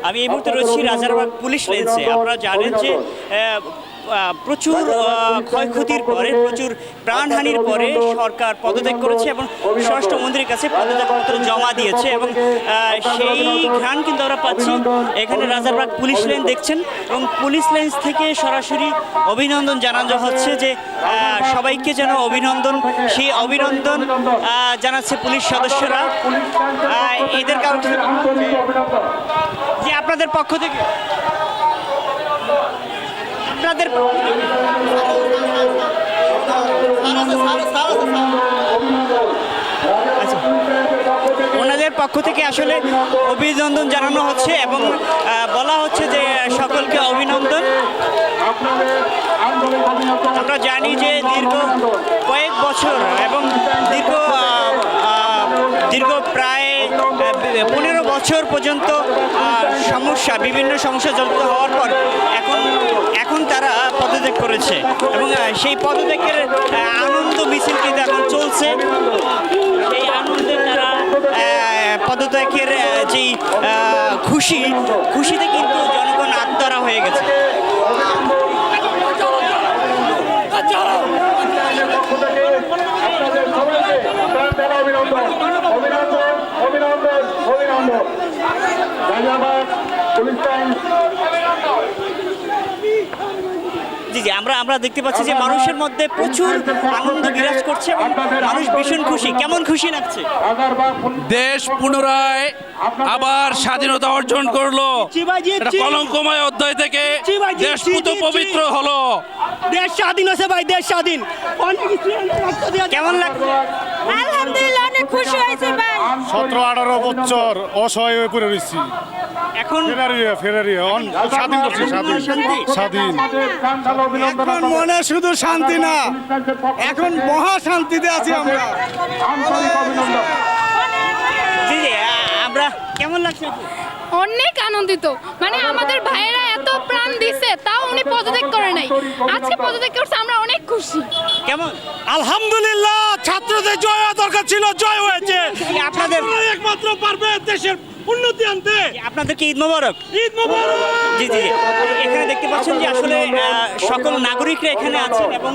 আমি এই মুহূর্তে রয়েছি রাজারবাগ পুলিশ লাইন্সে। আপনারা জানেন যে প্রচুর ক্ষয়ক্ষতির পরে, প্রচুর প্রাণহানির পরে সরকার পদত্যাগ করেছে এবং স্বরাষ্ট্রমন্ত্রীর কাছে পদত্যাগপত্র জমা দিয়েছে এবং সেই ঘ্রাণ কিন্তু আমরা পাচ্ছি। এখানে রাজারবাগ পুলিশ লাইন দেখছেন এবং পুলিশ লাইন্স থেকে সরাসরি অভিনন্দন জানানো হচ্ছে যে সবাইকে যেন অভিনন্দন, সেই অভিনন্দন জানাচ্ছে পুলিশ সদস্যরা এদের কারণে যে আপনাদের পক্ষ থেকে ওনাদের পক্ষ থেকে আসলে অভিনন্দন জানানো হচ্ছে এবং বলা হচ্ছে যে সকলকে অভিনন্দন। আমরা জানি যে দীর্ঘ কয়েক বছর এবং দীর্ঘ প্রায় 15 বছর পর্যন্ত বিভিন্ন সমস্যা জড়িত হওয়ার পর এখন তারা পদত্যাগ করেছে এবং সেই পদত্যাগের আনন্দ মিছিল কিন্তু এখন চলছে। এই আনন্দে তারা পদত্যাগের যেই খুশিতে কিন্তু জনগণ আত্মহারা হয়ে গেছে। জি জি, আমরা দেখতে পাচ্ছি যে মানুষের মধ্যে প্রচুর আনন্দ বিরাজ করছে এবং মানুষ ভীষণ খুশি। কেমন খুশি লাগছে? দেশ পুনরায় আবার স্বাধীনতা অর্জন করলো, কলঙ্কময় অধ্যায় থেকে দেশ পুত পবিত্র হলো। দেশ স্বাধীন আছে ভাই, দেশ স্বাধীন। কেমন লাগছে? আলহামদুলিল্লাহ, অনেক খুশি হয়েছে ভাই। 17-18 বছর অসহায় হয়ে পড়ে রয়েছি, এখন স্বাধীন করছি, স্বাধীন। এখন মনে শুধু শান্তি না, এখন মহা শান্তিতে আছি আমরা। জি জি, আমরা কেমন লাগছে? অনেক আনন্দিত, মানে আমাদের ভাইয়েরা এত প্রাণ দিছে তাও উনি পদত্যাগ করে নাই, আজকে পদত্যাগ করছে, আমরা অনেক খুশি। কেমন? আলহামদুলিল্লাহ, ছাত্রদের জয় হওয়া দরকার ছিল, জয় হয়েছে। আপনাদের একমাত্র পারবে দেশের উন্নতি আনতে। আপনাদেরকে ঈদ মোবারক। ঈদ মোবারক। জি জি, এখানে দেখতে পাচ্ছেন যে আসলে সকল নাগরিকরা এখানে আছেন এবং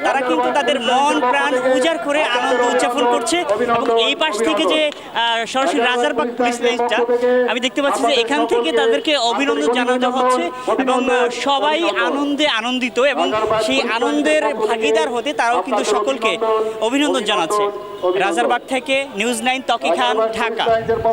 তারা কিন্তু তাদের মন প্রাণ উজাড় করে আনন্দ উদযাপন করছে। এবং এই পাশ থেকে যে সরাসরি রাজারবাগ পুলিশ লাইনটা আমি দেখতে পাচ্ছি যে এখান থেকে তাদেরকে অভিনন্দন জানানো হচ্ছে এবং সবাই আনন্দে আনন্দিত এবং সেই আনন্দের ভাগিদার হতে তারাও কিন্তু সকলকে অভিনন্দন জানাচ্ছে। রাজারবাগ থেকে নিউজ 9 ত্বকি খান, ঢাকা।